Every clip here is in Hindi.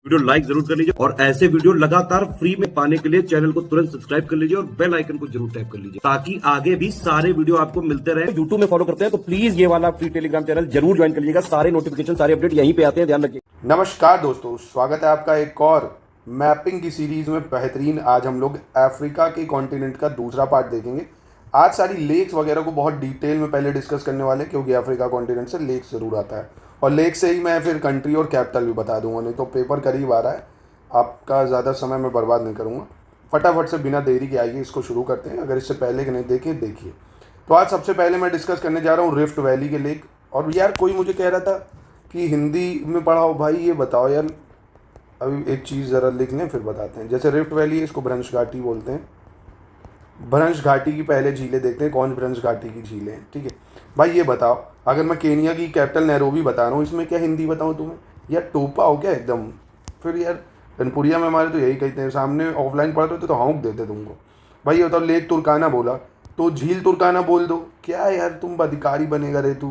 वीडियो लाइक जरूर कर लीजिए और ऐसे वीडियो लगातार फ्री में पाने के लिए चैनल को तुरंत सब्सक्राइब कर लीजिए और बेल आइकन को जरूर टैप कर लीजिए ताकि आगे भी सारे वीडियो आपको मिलते रहे। यूट्यूब में फॉलो करते हैं तो प्लीज ये वाला फ्री टेलीग्राम चैनल जरूर ज्वाइन कर लीजिएगा। सारे नोटिफिकेशन सारे अपडेट यहीं पे आते हैं, ध्यान रखिए। नमस्कार दोस्तों, स्वागत है आपका एक और मैपिंग की सीरीज में। बेहतरीन आज हम लोग अफ्रीका के कॉन्टिनेंट का दूसरा पार्ट देखेंगे। आज सारी लेक्स वगैरह को बहुत डिटेल में पहले डिस्कस करने वाले हैं क्योंकि अफ्रीका कॉन्टिनेंट से लेक्स ज़रूर आता है और लेक से ही मैं फिर कंट्री और कैपिटल भी बता दूंगा, नहीं तो पेपर करीब आ रहा है, आपका ज़्यादा समय मैं बर्बाद नहीं करूँगा। फटाफट से बिना देरी के आइए इसको शुरू करते हैं। अगर इससे पहले कि नहीं देखे देखिए। तो आज सबसे पहले मैं डिस्कस करने जा रहा हूँ रिफ्ट वैली के लेक। और यार कोई मुझे कह रहा था कि हिंदी में पढ़ाओ, भाई ये बताओ यार, अभी एक चीज़ ज़रा लिख लें फिर बताते हैं। जैसे रिफ्ट वैली है, इसको भ्रंश घाटी बोलते हैं। भ्रंश घाटी की पहले झीलें देखते हैं, कौन भ्रंश घाटी की झीलें हैं। ठीक है भाई, ये बताओ, अगर मैं केनिया की कैपिटल नैरोबी बता रहा हूँ, इसमें क्या हिंदी बताऊँ तुम्हें? यार टोपा हो क्या एकदम? फिर यार कनपुरिया में हमारे तो यही कहते हैं, सामने ऑफलाइन पढ़ते होते तो हाँक देते तुमको। भाई ये बताओ, लेक तुर्काना बोला तो झील तुर्काना बोल दो। क्या यार तुम अधिकारी बनेगा रे तू?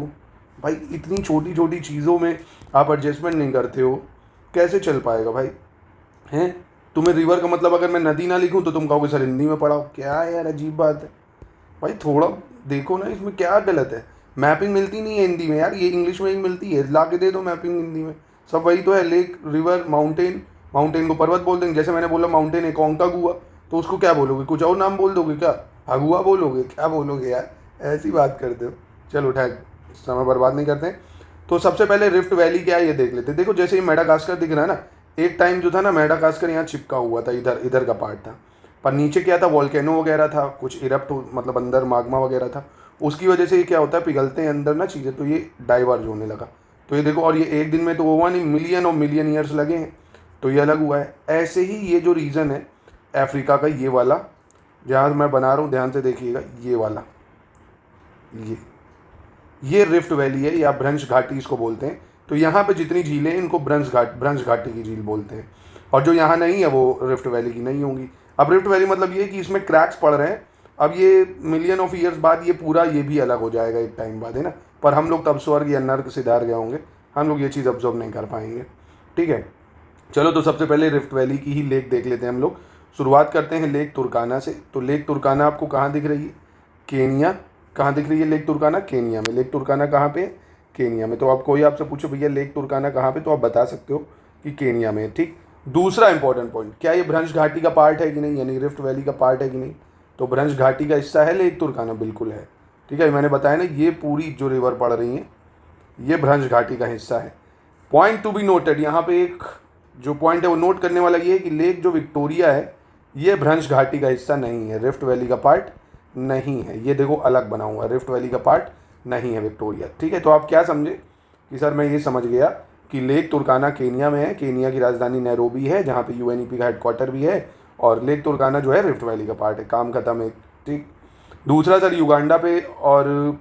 भाई इतनी छोटी छोटी चीज़ों में आप एडजस्टमेंट नहीं करते हो, कैसे चल पाएगा भाई? हैं, तुम्हें रिवर का मतलब अगर मैं नदी ना लिखूं तो तुम कहोगे सर हिंदी में पढ़ाओ। क्या यार अजीब बात है भाई, थोड़ा देखो ना इसमें क्या गलत है। मैपिंग मिलती नहीं है हिंदी में यार, ये इंग्लिश में ही मिलती है, ला के दे दो मैपिंग हिंदी में। सब वही तो है, लेक, रिवर, माउंटेन। माउंटेन को पर्वत बोल देंगे, जैसे मैंने बोला माउंटेन है कोंकागुआ, तो उसको क्या बोलोगे? कुछ और नाम बोल दोगे क्या? हगुआ बोलोगे? क्या बोलोगे यार? ऐसी बात करते हो। चलो ठीक, समय बर्बाद नहीं करते हैं। तो सबसे पहले रिफ्ट वैली क्या है ये देख लेते हैं। देखो जैसे ये मेडागास्कर दिख रहा है ना, एक टाइम जो था ना मेडागास्कर यहाँ चिपका हुआ था, इधर इधर का पार्ट था, पर नीचे क्या था, वॉल्केनो वगैरह था, कुछ इरप्ट मतलब अंदर माग्मा वगैरह था, उसकी वजह से ये क्या होता है, पिघलते हैं अंदर ना चीज़ें, तो ये डाइवर्ज होने लगा। तो ये देखो, और ये एक दिन में तो हुआ नहीं, मिलियन और मिलियन ईयर्स लगे हैं, तो ये अलग हुआ है। ऐसे ही ये जो रीजन है अफ्रीका का, ये वाला जहाँ मैं बना रहा हूँ, ध्यान से देखिएगा, ये वाला, ये रिफ्ट वैली है या भ्रंश घाटी इसको बोलते हैं। तो यहाँ पे जितनी झीलें हैं इनको भ्रंश घाटी की झील बोलते हैं, और जो यहाँ नहीं है वो रिफ्ट वैली की नहीं होंगी। अब रिफ्ट वैली मतलब ये कि इसमें क्रैक्स पड़ रहे हैं। अब ये मिलियन ऑफ ईयर्स बाद ये पूरा ये भी अलग हो जाएगा एक टाइम बाद, है ना। पर हम लोग तब स्वर्ग या नर्क सिधार गए होंगे, हम लोग ये चीज़ ऑब्जर्व नहीं कर पाएंगे। ठीक है, चलो तो सबसे पहले रिफ्ट वैली की ही लेक देख लेते हैं हम लोग। शुरुआत करते हैं लेक तुर्काना से। तो लेक तुर्काना आपको कहाँ दिख रही है? केनिया। कहाँ दिख रही है लेक तुर्काना? केनिया में। लेक तुर्काना कहाँ पे? केनिया में। तो आप कोई आपसे पूछो भैया लेक तुर्काना कहाँ पे, तो आप बता सकते हो कि केनिया में। ठीक, दूसरा इंपॉर्टेंट पॉइंट, क्या ये भ्रंश घाटी का पार्ट है कि नहीं, यानी रिफ्ट वैली का पार्ट है कि नहीं? तो भ्रंश घाटी का हिस्सा है लेक तुर्काना, बिल्कुल है। ठीक है, मैंने बताया ना, ये पूरी जो रिवर पड़ रही है ये भ्रंश घाटी का हिस्सा है। पॉइंट टू बी नोटेड, यहाँ पे एक जो पॉइंट है वो नोट करने वाला ये है कि लेक जो विक्टोरिया है ये भ्रंश घाटी का हिस्सा नहीं है, रिफ्ट वैली का पार्ट नहीं है। ये देखो अलग बना हुआ है, रिफ्ट वैली का पार्ट नहीं है विक्टोरिया। ठीक है, तो आप क्या समझे कि सर मैं ये समझ गया कि लेक तुर्काना केनिया में है, केनिया की राजधानी नैरोबी है जहाँ पे यूएनईपी का हेडक्वार्टर भी है, और लेक तुर्काना जो है रिफ्ट वैली का पार्ट है, काम खत्म है। ठीक, दूसरा सर युगांडा पे और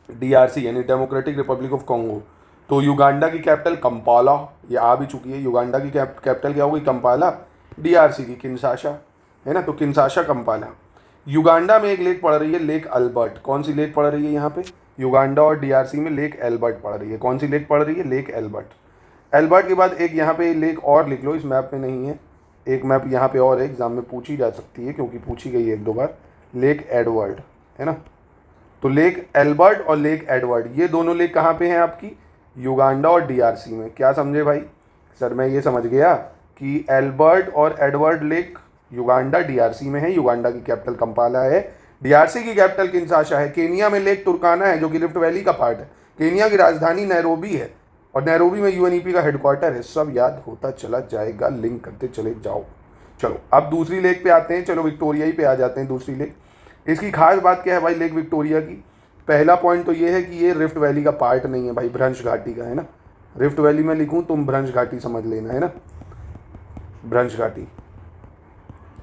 डीआरसी यानी डेमोक्रेटिक रिपब्लिक ऑफ कॉन्गो। तो युगांडा की कैपिटल कंपाला, ये आ भी चुकी है। युगांडा की कैपिटल क्या होगी? कंपाला। डीआरसी की किंशासा, है ना, तो किंशासा कंपाला। युगांडा में एक लेक पड़ रही है, लेक अल्बर्ट। कौन सी लेक पड़ रही है यहाँ पे? युगांडा और डीआरसी में लेक एल्बर्ट पड़ रही है। कौन सी लेक पड़ रही है? Lake Albert. एल्बर्ट के बाद एक यहाँ पे लेक और लिख लो, इस मैप में नहीं है, एक मैप यहाँ पे और है, एग्जाम में पूछी जा सकती है क्योंकि पूछी गई है एक दो बार, लेक एडवर्ड, है ना। तो लेक एल्बर्ट और लेक एडवर्ड ये दोनों लेक कहाँ पे हैं आपकी? युगांडा और डीआरसी में। क्या समझे भाई? सर मैं ये समझ गया कि एल्बर्ट और एडवर्ड लेक युगांडा डीआरसी में है। युगांडा की कैपिटल कंपाला है, डीआरसी की कैपिटल किंशासा है। केनिया में लेक तुर्काना है जो कि रिफ्ट वैली का पार्ट है। केनिया की राजधानी नैरोबी है और नैरोबी में यूएनईपी का हेडक्वार्टर है। सब याद होता चला जाएगा, लिंक करते चले जाओ। चलो अब दूसरी लेक पे आते हैं, चलो विक्टोरिया ही पे आ जाते हैं। दूसरी लेक, इसकी खास बात क्या है भाई लेक विक्टोरिया की? पहला पॉइंट तो ये है कि ये रिफ्ट वैली का पार्ट नहीं है भाई, भ्रंश घाटी का है ना। रिफ्ट वैली में लिखूं तुम भ्रंश घाटी समझ लेना, है ना, भ्रंश घाटी,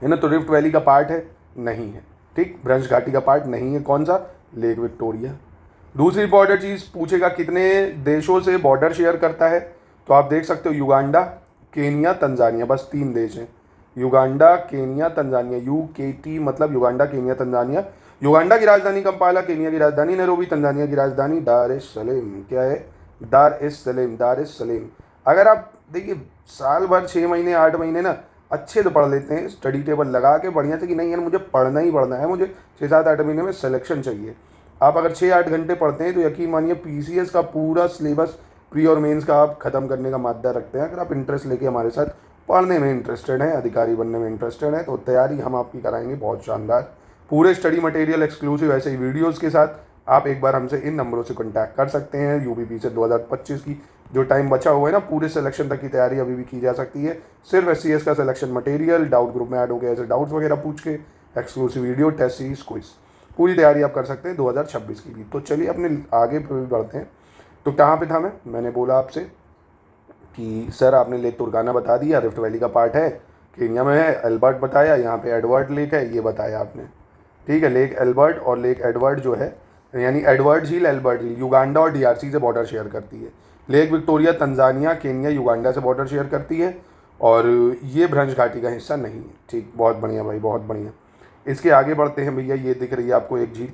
है ना। तो रिफ्ट वैली का पार्ट है? नहीं है। ठीक, भ्रंश घाटी का पार्ट नहीं है। कौन सा? Lake Victoria. दूसरी इंपॉर्टेंट चीज़ पूछेगा कितने देशों से बॉर्डर शेयर करता है, तो आप देख सकते हो युगांडा, केनिया, तंजानिया, बस 3 देश हैं। Uganda, Kenya, Tanzania. UKT मतलब युगांडा, केनिया, तंजानिया। युगांडा की राजधानी कंपाला, केनिया की राजधानी नैरोबी, तंजानिया की राजधानी दार एस सलेम। क्या है? दार एस सलेम, दार एस सलेम। अगर आप देखिए साल भर 6 महीने 8 महीने ना अच्छे से पढ़ लेते हैं, स्टडी टेबल लगा के बढ़िया से कि नहीं यार मुझे पढ़ना ही पढ़ना है, मुझे 6-7-8 महीने में सिलेक्शन चाहिए। आप अगर 6-8 घंटे पढ़ते हैं तो यकीन मानिए पीसीएस का पूरा सिलेबस प्री और मेंस का आप खत्म करने का मादा रखते हैं। अगर आप इंटरेस्ट लेके हमारे साथ पढ़ने में इंटरेस्टेड हैं, अधिकारी बनने में इंटरेस्टेड हैं, तो तैयारी हम आपकी कराएंगे बहुत शानदार। पूरे स्टडी मटेरियल एक्सक्लूसिव ऐसे ही वीडियोज़ के साथ आप एक बार हमसे इन नंबरों से कॉन्टैक्ट कर सकते हैं। यूपीपी से 2025 की जो टाइम बचा हुआ है ना, पूरे सिलेक्शन तक की तैयारी अभी भी की जा सकती है। सिर्फ एससीएस का सिलेक्शन मटेरियल, डाउट ग्रुप में ऐड हो गया, ऐसे डाउट्स वगैरह पूछ के, exclusive video, test series, quiz, पूरी तैयारी आप कर सकते हैं 2026 की भी। तो चलिए अपने आगे बढ़ते हैं। तो कहाँ पे था मैंने बोला आपसे कि सर आपने लेक तुर्काना बता दिया, रिफ्ट वैली का पार्ट है, केन्या में है, एल्बर्ट बताया, यहाँ पे एडवर्ड लेक है, ये बताया आपने, ठीक है। लेक एल्बर्ट और लेक एडवर्ड जो है, यानी एडवर्ड झील, एल्बर्ट झील युगांडा और डीआरसी से बॉर्डर शेयर करती है। Lake Victoria Tanzania, Kenya, Uganda से बॉर्डर शेयर करती है, और ये भ्रंश घाटी का हिस्सा नहीं है। ठीक, बहुत बढ़िया भाई, बहुत बढ़िया। इसके आगे बढ़ते हैं भैया। ये दिख रही है आपको एक झील,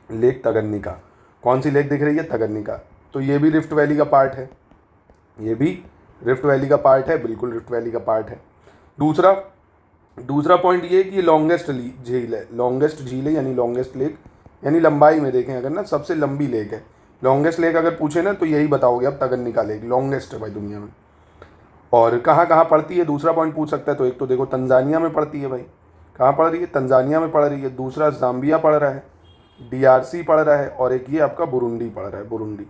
लेक तगन्निका। कौन सी लेक दिख रही है? तगन्निका। तो ये भी रिफ्ट वैली का पार्ट है, ये भी रिफ्ट वैली का पार्ट है, बिल्कुल रिफ्ट वैली का पार्ट है। दूसरा पॉइंट ये कि ये लॉन्गेस्ट झील है, लॉन्गेस्ट झील है यानी लॉन्गेस्ट लेक, यानी लंबाई में देखें अगर ना सबसे लंबी लेक है। लॉन्गेस्ट लेक अगर पूछे ना तो यही बताओगे अब, तगन्निका लेक लॉन्गेस्ट है भाई दुनिया में। और कहाँ कहाँ पड़ती है, दूसरा पॉइंट पूछ सकता है। तो एक तो देखो तंजानिया में पड़ती है भाई, कहाँ पड़ रही है? तंजानिया में पड़ रही है। दूसरा जाम्बिया पड़ रहा है, डीआरसी पड़ रहा है, और एक ये आपका बुरुंडी पड़ रहा है, बुरुंडी।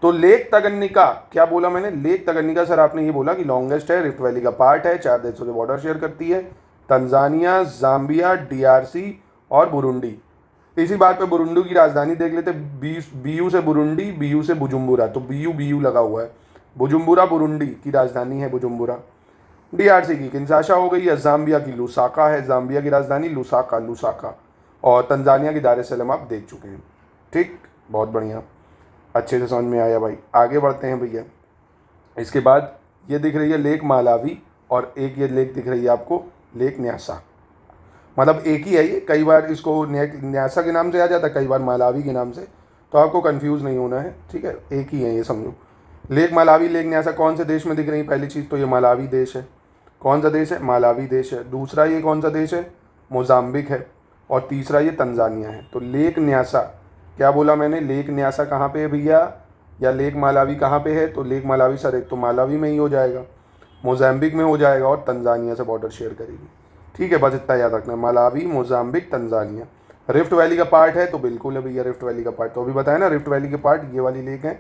तो लेक तगन्निका, क्या बोला मैंने? लेक तगन्निका सर आपने ये बोला कि लॉन्गेस्ट है, रिफ्ट वैली का पार्ट है, 4 देशों से बॉर्डर शेयर करती है, तंजानिया, जाम्बिया, डीआरसी और बुरुंडी। इसी बात पे बुरुंडी की राजधानी देख लेते, बीयू से बुरुंडी, बीयू से बुजुम्बुरा, तो बीयू लगा हुआ है, बुजुम्बुरा बुरुंडी की राजधानी है बुजुम्बुरा। डीआरसी की किंशासा हो गई है, जाम्बिया की लुसाका है, जाम्बिया की राजधानी लुसाका, और तंजानिया की दार एस सलाम आप देख चुके हैं। ठीक, बहुत बढ़िया, अच्छे से समझ में आया भाई। आगे बढ़ते हैं भैया। इसके बाद ये दिख रही है लेक मालावी, और एक ये लेक दिख रही है आपको लेक न्यासा। मतलब एक ही है ये, कई बार इसको न्यासा के नाम से आ जाता है, कई बार मालावी के नाम से, तो आपको कंफ्यूज नहीं होना है, ठीक है, एक ही है ये समझो। लेक मालावी, लेक न्यासा कौन से देश में दिख रही है? पहली चीज़ तो ये मालावी देश है। कौन सा देश है? मालावी देश है। दूसरा ये कौन सा देश है? मोजाम्बिक है। और तीसरा ये तंजानिया है। तो लेक न्यासा, क्या बोला मैंने? लेक न्यासा कहाँ पे है भैया, या लेक मालावी कहाँ पे है? तो लेक मालावी सर एक तो मालावी में ही हो जाएगा, मोजाम्बिक में हो जाएगा, और तंजानिया से बॉर्डर शेयर करेगी। ठीक है, बस इतना याद रखना, Malawi, Mozambique, Tanzania. Rift valley का पार्ट है तो बिल्कुल है भैया रिफ्ट वैली का पार्ट। तो अभी बताया ना रिफ्ट वैली के पार्ट ये वाली लेक है,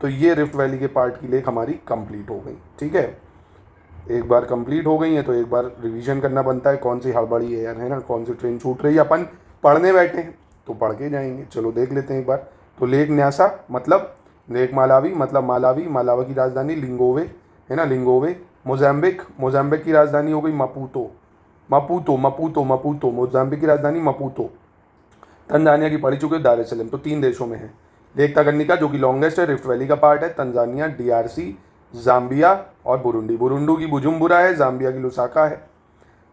तो ये रिफ्ट वैली के पार्ट की लेक हमारी कंप्लीट हो गई। ठीक है, एक बार कंप्लीट हो गई है तो एक बार रिवीजन करना बनता है। कौन सी हड़बड़ी है यार, है ना, कौन सी ट्रेन छूट रही है, अपन पढ़ने बैठे हैं तो पढ़ के जाएंगे। चलो देख लेते हैं एक बार। तो लेक न्यासा मतलब लेक मालावी, मतलब मालावा की राजधानी लिंगोवे, है ना, लिंगोवे। मोजाम्बिक की राजधानी हो गई मपूतो, मोजाम्बिक की राजधानी मपूतो। तंजानिया की पढ़ चुके हो दार एस सलाम। तो 3 देशों में है। लेक तगन्निका जो कि लॉन्गेस्ट है, रिफ्ट वैली का पार्ट है, तंजानिया, डीआरसी, जाम्बिया और बुरुंडी की बुजुम्बुरा है, जाम्बिया की लुसाका है।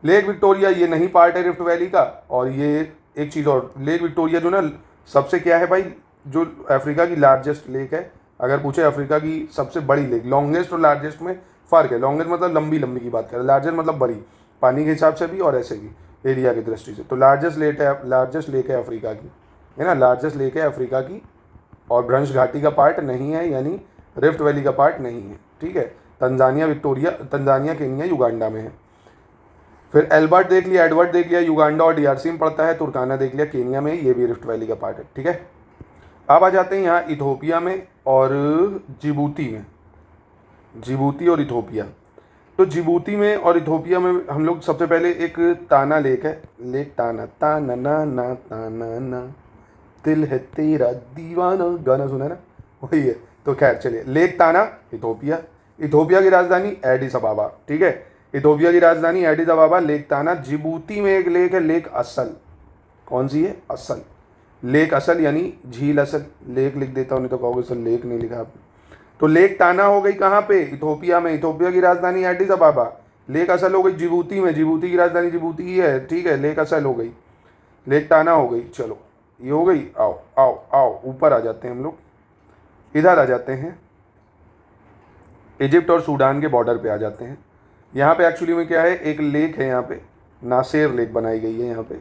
लेक विक्टोरिया ये नहीं पार्ट है रिफ्ट वैली का। और ये एक चीज़ और, लेक विक्टोरिया जो ना सबसे क्या है भाई, जो अफ्रीका की लार्जेस्ट लेक है। अगर पूछे अफ्रीका की सबसे बड़ी लेक, लॉन्गेस्ट और लार्जेस्ट में फ़र्क है। लॉन्गेस्ट मतलब लंबी की बात करें, लार्जेस्ट मतलब बड़ी, पानी के हिसाब से भी और ऐसे भी एरिया की दृष्टि से। तो लार्जेस्ट लेक है अफ्रीका की, है ना, लार्जेस्ट लेक है अफ्रीका की। और भ्रंश घाटी का पार्ट नहीं है, यानी रिफ्ट वैली का पार्ट नहीं है। ठीक है, तंजानिया, केन्या, युगांडा में है। फिर एल्बर्ट देख लिया, एडवर्ड देख लिया, युगांडा और डीआरसी में पड़ता है। तुर्काना देख लिया, केन्या में, ये भी रिफ्ट वैली का पार्ट है। ठीक है, अब आ जाते हैं यहाँ इथोपिया में और जिबूती में, जिबूती और इथोपिया। तो जिबूती में और इथोपिया में हम लोग सबसे पहले एक ताना लेक है, लेक ताना, ताना ना ना ताना ना, दिल है तेरा दीवाना, गाना सुना है ना, वही है। तो खैर चलिए, लेक ताना इथोपिया की राजधानी एडिस अबाबा। ठीक है, इथोपिया की राजधानी एडिस अबाबा, लेक ताना। जिबूती में एक लेक है, लेक असल। कौन सी है? असल, लेक असल यानी झील असल। लेक लिख देता हूँ, नहीं तो कहोगे सर लेक नहीं लिखा आपने। तो लेक ताना हो गई कहाँ पे? इथोपिया में, इथोपिया की राजधानी एडिस अबाबा। लेक असल हो गई जिबूती में, जिबूती की राजधानी जिबूती ही है। ठीक है, लेक असल हो गई, लेक ताना हो गई। चलो ये हो गई। आओ आओ आओ ऊपर आ जाते हैं हम लोग, इधर आ जाते हैं। इजिप्ट और सूडान के बॉर्डर पे आ जाते हैं। यहाँ पे एक्चुअली में क्या है, एक लेक है यहाँ पे, नासेर लेक बनाई गई है यहाँ पे।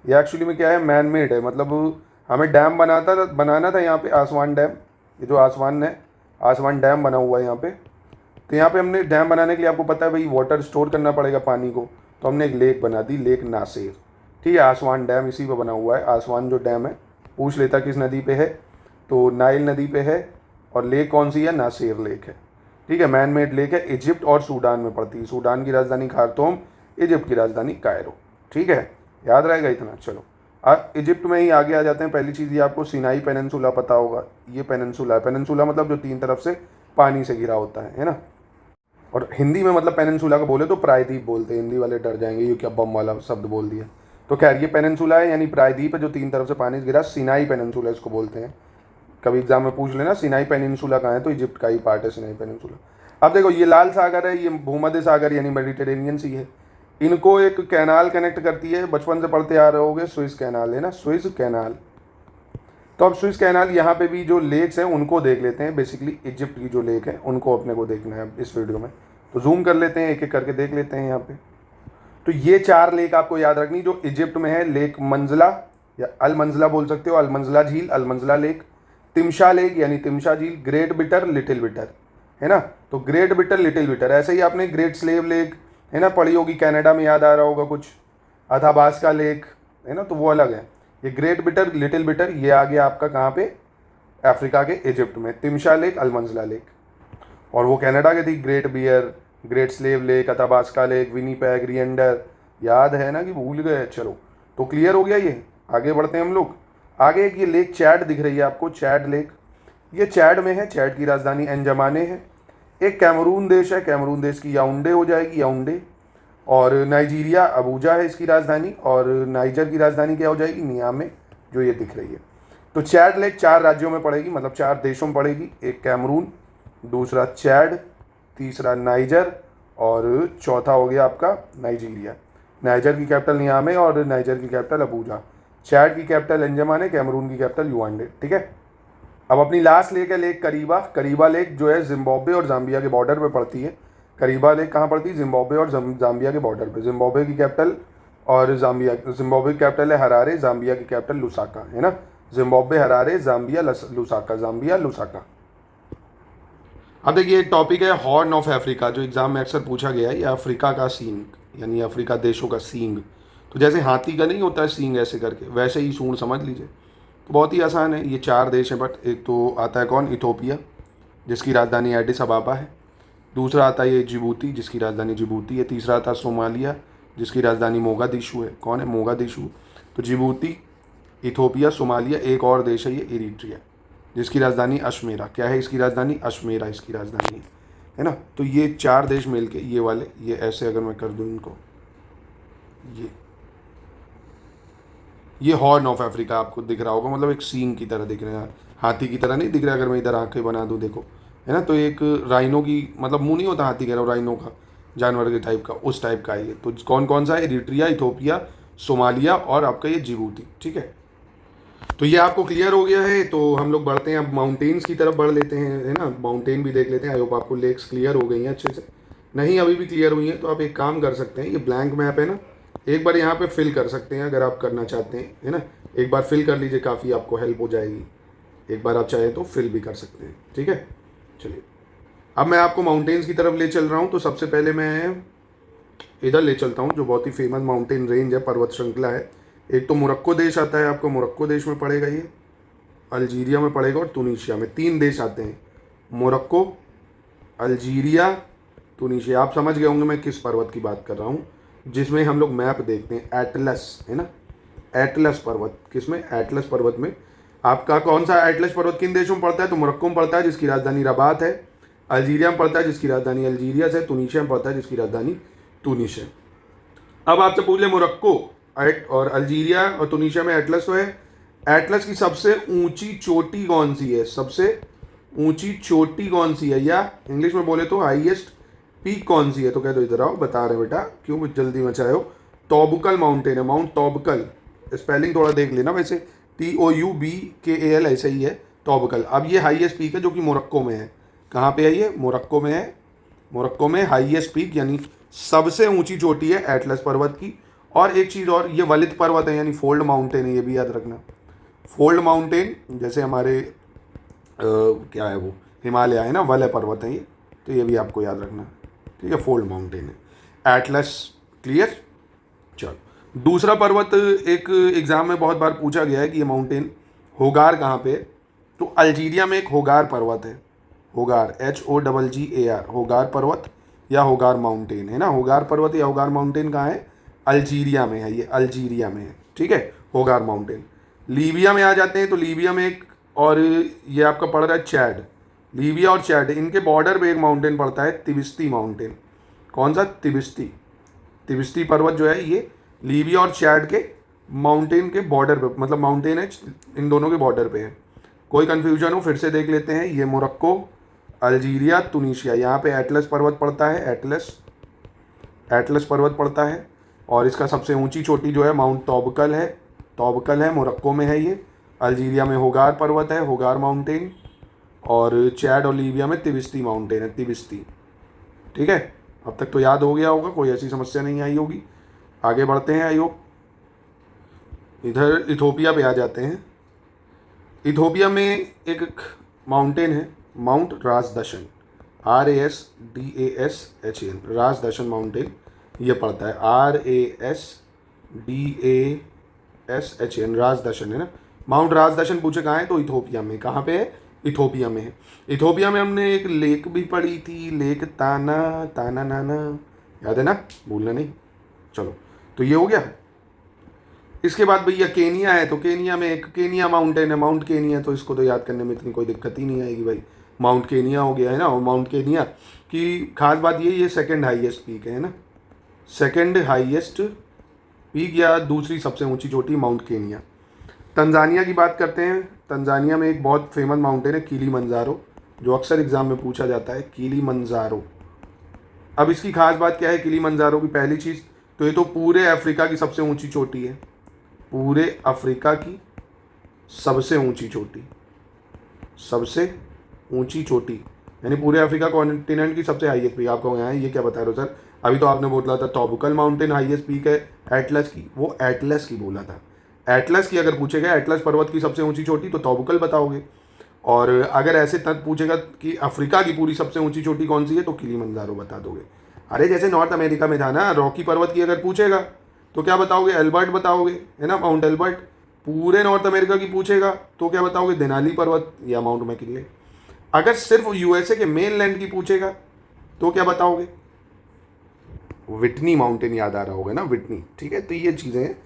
ये एक्चुअली में क्या है, मैन मेड है, मतलब हमें डैम बनाना था यहाँ पे, आसवान डैम। ये जो आसवान है, आसवान डैम बना हुआ है यहाँ पे। तो यहाँ पे हमने डैम बनाने के लिए, आपको पता है भाई वाटर स्टोर करना पड़ेगा पानी को, तो हमने एक लेक बना दी, लेक नासेर। ठीक है, आसवान डैम इसी पे बना हुआ है। आसवान जो डैम है, पूछ लेता किस नदी पे है, तो नाइल नदी पे है। और लेक कौन सी है, नासेर लेक है। ठीक है, मैन मेड लेक है, इजिप्ट और सूडान में पड़ती है। सूडान की राजधानी खार्तूम, इजिप्ट की राजधानी कायरो। ठीक है, याद रहेगा इतना। चलो इजिप्ट में ही आगे आ जाते हैं। पहली चीज़ ये आपको सिनाई पेनिनसुला पता होगा। ये पेनिनसुला है, पेनिनसुला मतलब जो 3 तरफ से पानी से घिरा होता है ना। और हिंदी में मतलब पेनिनसुला को बोले तो प्रायद्वीप बोलते हैं, हिंदी वाले डर जाएंगे ये क्या बम वाला शब्द बोल दिया। तो खैर ये पेनिनसुला है, यानी प्रायद्वीप है जो 3 तरफ से पानी से घिरा, सिनाई पेनिनसुला इसको बोलते हैं। कभी एग्जाम में पूछ लेना सिनाई पेनिनसुला कहाँ है, तो इजिप्ट का ही पार्ट है सिनाई पेनिनसुला। अब देखो ये लाल सागर है, ये भूमध्य सागर यानी मेडिटेरेनियन सी है। इनको एक कैनाल कनेक्ट करती है, बचपन से पढ़ते आ रहे होगे, स्विस कैनाल है ना, स्विस कैनाल। तो अब स्विस कैनाल, यहाँ पे भी जो लेक्स हैं उनको देख लेते हैं। बेसिकली इजिप्ट की जो लेक है उनको अपने को देखना है इस वीडियो में, तो जूम कर लेते हैं, एक एक करके देख लेते हैं यहाँ पे। तो ये 4 लेक आपको याद रखनी जो इजिप्ट में है। लेक मंजला या अल मंजला बोल सकते हो, अल मंजला झील, अल मंजला लेक, तिमशा लेक यानी तिमशा झील, ग्रेट बिटर, लिटिल बिटर, है ना। तो ग्रेट बिटर, लिटिल बिटर, ऐसे ही आपने ग्रेट स्लेव लेक है ना पढ़ी होगी, कनाडा में याद आ रहा होगा कुछ, अथाबास्का लेक है ना, तो वो अलग है। ये ग्रेट बिटर, लिटिल बिटर, ये आ गया आपका कहाँ पे, अफ्रीका के इजिप्ट में, तिमशा लेक, अल मंजला लेक। और वो कनाडा के थी, Great Bear, Great Slave Lake, Athabasca Lake, Winnipeg, Reindeer, याद है ना कि भूल गए। चलो तो क्लियर हो गया ये, आगे बढ़ते हैं हम लोग। आगे एक ये लेक चैड दिख रही है आपको, चैड लेक, ये चैड में है। चैड की राजधानी एनजमाने है। एक कैमरून देश है, कैमरून देश की याउंडे हो जाएगी, याउंडे। और नाइजीरिया, अबूजा है इसकी राजधानी। और नाइजर की राजधानी क्या हो जाएगी, नियामे, जो ये दिख रही है। तो चैड लेक 4 राज्यों में पड़ेगी, मतलब 4 देशों में पड़ेगी। एक कैमरून, दूसरा चैड, तीसरा नाइजर और चौथा हो गया आपका नाइजीरिया। नाइजर की कैपिटल नियामे और नाइजर की कैपिटल अबूजा। चैड की कैपिटल एंजमाने, कैमरून की कैपिटल युआंडे। ठीक है, अब अपनी लास्ट लेक है लेक करीबा। करीबा लेक जो है जिम्बाब्वे और जाम्बिया के बॉर्डर पे पड़ती है। करीबा लेक कहाँ पड़ती है, जिम्बाब्वे और जाम्बिया के बॉर्डर पे। जिम्बाब्वे की कैपिटल और जिम्बाब्वे की कैपिटल है हरारे, जाम्बिया की कैपिटल लुसाका, है ना। Zimbabwe, Harare, Zambia, Lusaka, Zambia, Lusaka. अब देखिए एक टॉपिक है हॉर्न ऑफ अफ्रीका, जो एग्जाम में अक्सर पूछा गया है। ये अफ्रीका का सींग, यानी अफ्रीका देशों का सींग। तो जैसे हाथी का नहीं होता है सींग ऐसे करके, वैसे ही सूंड समझ लीजिए। तो बहुत ही आसान है, ये 4 देश हैं। बट एक तो आता है कौन, इथोपिया, जिसकी राजधानी एडिस अबाबा है। दूसरा आता है ये जिबूती, जिसकी राजधानी जिबूती है। तीसरा आता है सोमालिया, जिसकी राजधानी मोगादिशु है। कौन है, मोगादिशु। तो जिबूती, इथोपिया, सोमालिया। एक और देश है ये इरिट्रिया, जिसकी राजधानी अशमेरा। क्या है इसकी राजधानी, अशमेरा इसकी राजधानी है ना। तो ये 4 देश मिलके, ये वाले, ये ऐसे अगर मैं कर दूँ इनको, ये हॉर्न ऑफ अफ्रीका आपको दिख रहा होगा, मतलब एक सींग की तरह दिख रहा है, हाथी की तरह नहीं दिख रहा। अगर मैं इधर आंखें बना दूँ देखो, है ना, तो एक राइनो की, मतलब मुंह नहीं होता हाथी कह रहा हूँ, राइनो का, जानवर के टाइप का, उस टाइप का है ये। तो कौन कौन सा है, इरिट्रिया, इथोपिया, सोमालिया और आपका ये जिबूती। ठीक है, तो ये आपको क्लियर हो गया है। तो हम लोग बढ़ते हैं अब माउंटेन्स की तरफ बढ़ लेते हैं, है ना। माउंटेन भी देख लेते हैं। आई होप आपको लेक्स क्लियर हो गई हैं अच्छे से। नहीं अभी भी क्लियर हुई हैं तो आप एक काम कर सकते हैं, ये ब्लैंक मैप है ना, एक बार यहाँ पे फिल कर सकते हैं अगर आप करना चाहते हैं, है ना। एक बार फिल कर लीजिए, काफ़ी आपको हेल्प हो जाएगी। एक बार आप चाहें तो फिल भी कर सकते हैं। ठीक है, चलिए अब मैं आपको माउंटेन्स की तरफ ले चल रहा हूँ। तो सबसे पहले मैं इधर ले चलता हूँ, जो बहुत ही फेमस माउंटेन रेंज है, पर्वत श्रृंखला है। एक तो मोरक्को देश आता है आपको, मोरक्को देश में पड़ेगा ये, अल्जीरिया में पड़ेगा और तुनीशिया में। 3 देश आते हैं, मोरक्को, अल्जीरिया, तुनीशिया। आप समझ गए होंगे मैं किस पर्वत की बात कर रहा हूँ, जिसमें हम लोग मैप देखते हैं, एटलस, है ना। एटलस पर्वत, किसमें, एटलस पर्वत में। आपका कौन सा एटलस पर्वत किन देशों में पड़ता है, तो मोरक्को में पड़ता है जिसकी राजधानी रबात है, अल्जीरिया में पड़ता है जिसकी राजधानी अल्जीरिया है, तुनीशिया में पड़ता है जिसकी राजधानी तुनीस है। अब आपसे पूछ ले मोरक्को और अल्जीरिया और तुनीशिया में एटलस तो है, एटलस की सबसे ऊंची चोटी कौन सी है, सबसे ऊंची चोटी कौन सी है, या इंग्लिश में बोले तो हाईएस्ट पीक कौन सी है, तो कह दो इधर आओ, बता रहे बेटा, क्यों जल्दी मचाए हो। तोबकल माउंटेन है, माउंट तोबकल। स्पेलिंग थोड़ा देख लेना, वैसे TOUBKAL ऐसे ही है, तोबकल। अब ये हाईएस्ट पीक है जो कि मोरक्को में है, कहाँ पे है ये? मोरक्को में है। मोरक्को में हाईएस्ट पीक यानी सबसे ऊंची चोटी है एटलस पर्वत की। और एक चीज़ और, ये वलित पर्वत है यानी फोल्ड माउंटेन है, ये भी याद रखना। फोल्ड माउंटेन जैसे हमारे क्या है वो हिमालय है ना, वलय पर्वत है ये, तो ये भी आपको याद रखना, ठीक है। फोल्ड माउंटेन है एटलस। क्लियर? चलो दूसरा पर्वत एक एग्जाम में बहुत बार पूछा गया है कि ये माउंटेन होगार कहाँ पे है, तो अल्जीरिया में एक होगार पर्वत है। होगार HOGGAR, होगार पर्वत या होगार माउंटेन है ना। होगार पर्वत या होगार माउंटेन कहाँ है? अल्जीरिया में है, ये अल्जीरिया में है, ठीक है, होगार माउंटेन। लीबिया में आ जाते हैं तो लीबिया में एक, और ये आपका पड़ रहा है चैड। लीबिया और चैड इनके बॉर्डर पे एक माउंटेन पड़ता है, तिबिस्ती माउंटेन। कौन सा? तिबिस्ती। तिबिस्ती पर्वत जो है ये लीबिया और चैड के माउंटेन के बॉर्डर पे, मतलब माउंटेन है इन दोनों के बॉर्डर पे है। कोई कन्फ्यूजन हो फिर से देख लेते हैं। ये मोरक्को, अल्जीरिया, तुनीशिया, यहाँ पे एटलस पर्वत पड़ता है। एटलस पर्वत पड़ता है और इसका सबसे ऊंची चोटी जो है माउंट तौबकल है। तौबकल है, मोरक्को में है ये। अल्जीरिया में होगार पर्वत है, होगार माउंटेन। और चैड और लीबिया में तिबिस्ती माउंटेन है, तिबिस्ती, ठीक है। अब तक तो याद हो गया होगा, कोई ऐसी समस्या नहीं आई होगी। आगे बढ़ते हैं। आई होप इधर इथोपिया पे आ जाते हैं। इथोपिया में एक माउंटेन है, माउंट राजदशन, RASDASHAN, राजदशन माउंटेन ये पड़ता है, RASDASHAN, राजदशन है ना। माउंट राजदशन पूछे कहाँ है, तो इथोपिया में। कहाँ पे है? इथोपिया में है। इथोपिया में हमने एक लेक भी पढ़ी थी, लेक ताना नाना, याद है ना, भूलना नहीं। चलो तो ये हो गया। इसके बाद भैया केनिया है, तो केनिया में एक केनिया माउंटेन है, माउंट केनिया, तो इसको तो याद करने में इतनी कोई दिक्कत ही नहीं आएगी भाई। माउंट केनिया हो गया है ना। और माउंट केनिया की खास बात ये सेकंड हाईएस्ट पीक है ना, सेकंड हाईएस्ट पीक या दूसरी सबसे ऊंची चोटी माउंट केनिया। तंजानिया की बात करते हैं। तंजानिया में एक बहुत फेमस माउंटेन है किलीमंजारो, जो अक्सर एग्जाम में पूछा जाता है, किलीमंजारो। अब इसकी खास बात क्या है किलीमंजारो की? पहली चीज़ तो ये तो पूरे अफ्रीका की सबसे ऊंची चोटी है, पूरे अफ्रीका की सबसे ऊंची चोटी, सबसे ऊंची चोटी यानी पूरे अफ्रीका कॉन्टिनेंट की सबसे हाईएस्ट पीक। आपको यहाँ ये क्या बता रहे हो सर? अभी तो आपने बोला था तौबकल माउंटेन हाईएस्ट पीक है एटलस की, वो एटलस की बोला था। एटलस की अगर पूछेगा एटलस पर्वत की सबसे ऊंची चोटी तो तौबकल बताओगे। और अगर ऐसे तक पूछेगा कि अफ्रीका की पूरी सबसे ऊंची चोटी कौन सी है तो किलीमंजारो बता दोगे। अरे जैसे नॉर्थ अमेरिका में था ना, रॉकी पर्वत की अगर पूछेगा तो क्या बताओगे? एल्बर्ट बताओगे, है ना, माउंट एल्बर्ट। पूरे नॉर्थ अमेरिका की पूछेगा तो क्या बताओगे? देनाली पर्वत या माउंट मैकिनले। अगर सिर्फ यूएसए के मेन लैंड की पूछेगा तो क्या बताओगे? विटनी माउंटेन याद आ रहा होगा ना, विटनी, ठीक है। तो ये चीज़ें हैं।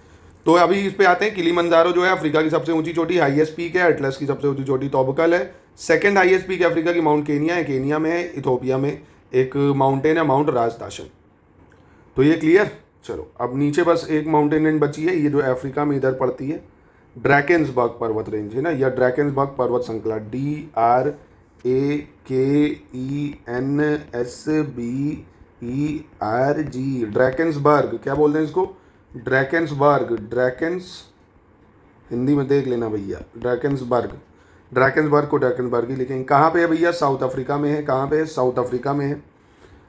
तो अभी इस पे आते हैं। किलीमंजारो जो है अफ्रीका की सबसे ऊंची चोटी, हाईएस्ट पीक है। एटलस की सबसे ऊंची चोटी तौबकल है। सेकंड हाईएस्ट पीक अफ्रीका की माउंट केनिया है, केनिया में है। इथोपिया में एक माउंटेन है माउंट राजदाशन। तो ये क्लियर। चलो अब नीचे बस एक माउंटेन रेंज बची है, ये जो अफ्रीका में इधर पड़ती है, ड्रैकेंसबर्ग पर्वत रेंज है ना, या ड्रैकेंसबर्ग पर्वत श्रृंखला, DRAKENSBERG, ड्रैकेंसबर्ग। क्या बोलते हैं इसको? ड्रैकेंसबर्ग। ड्रैकेंस हिंदी में देख लेना भैया, ड्रैकेंसबर्ग। ड्रैकेंसबर्ग को ड्रैकेंसबर्ग ही लिखेंगे। कहाँ पे है भैया? साउथ अफ्रीका में है। कहाँ पे है? साउथ अफ्रीका में है।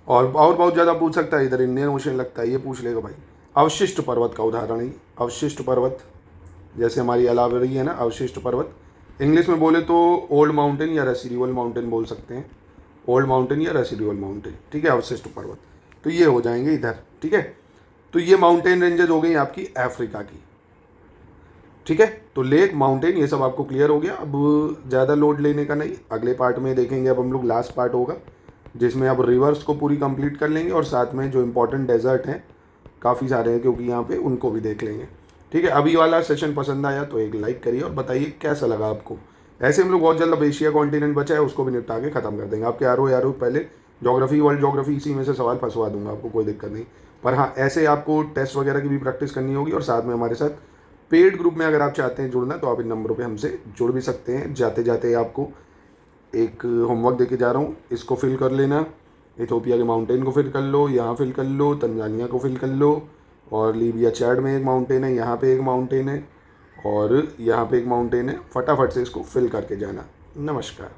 और बहुत ज़्यादा पूछ सकता है, इधर इंडियन ओशन लगता है, ये पूछ लेगा भाई। अवशिष्ट पर्वत का उदाहरण है अवशिष्ट पर्वत, जैसे हमारी अलावरी है ना, अवशिष्ट पर्वत। इंग्लिश में बोले तो ओल्ड माउंटेन या रेसिडुअल माउंटेन बोल सकते हैं, ओल्ड माउंटेन या रेसिडुअल माउंटेन, ठीक है, अवशिष्ट पर्वत। तो ये हो जाएंगे इधर, ठीक है। तो ये माउंटेन रेंजेस हो गई आपकी अफ्रीका की, ठीक है। तो लेक, माउंटेन, ये सब आपको क्लियर हो गया। अब ज़्यादा लोड लेने का नहीं, अगले पार्ट में देखेंगे। अब हम लोग लास्ट पार्ट होगा जिसमें अब रिवर्स को पूरी कंप्लीट कर लेंगे और साथ में जो इंपॉर्टेंट डेजर्ट हैं, काफ़ी सारे हैं क्योंकि यहाँ पे, उनको भी देख लेंगे, ठीक है। अभी वाला सेशन पसंद आया तो एक लाइक करिए और बताइए कैसा लगा आपको। ऐसे हम लोग बहुत जल्द, अब एशिया कॉन्टिनेंट बचा है उसको भी निपटा के ख़त्म कर देंगे। आपके यारो पहले ज्योग्राफी, वर्ल्ड ज्योग्राफी, इसी में से सवाल फंसवा दूंगा, आपको कोई दिक्कत नहीं। पर हाँ, ऐसे आपको टेस्ट वगैरह की भी प्रैक्टिस करनी होगी और साथ में हमारे साथ पेड ग्रुप में अगर आप चाहते हैं जुड़ना तो आप इन नंबरों पे हमसे जुड़ भी सकते हैं। जाते जाते आपको एक होमवर्क देके जा रहा हूँ, इसको फिल कर लेना। इथोपिया के माउंटेन को फिल कर लो, यहाँ फिल कर लो, तंजानिया को फिल कर लो, और लीबिया चैड में एक माउंटेन है, यहाँ पे एक माउंटेन है और यहाँ पे एक माउंटेन है। फटाफट से इसको फिल करके जाना। नमस्कार।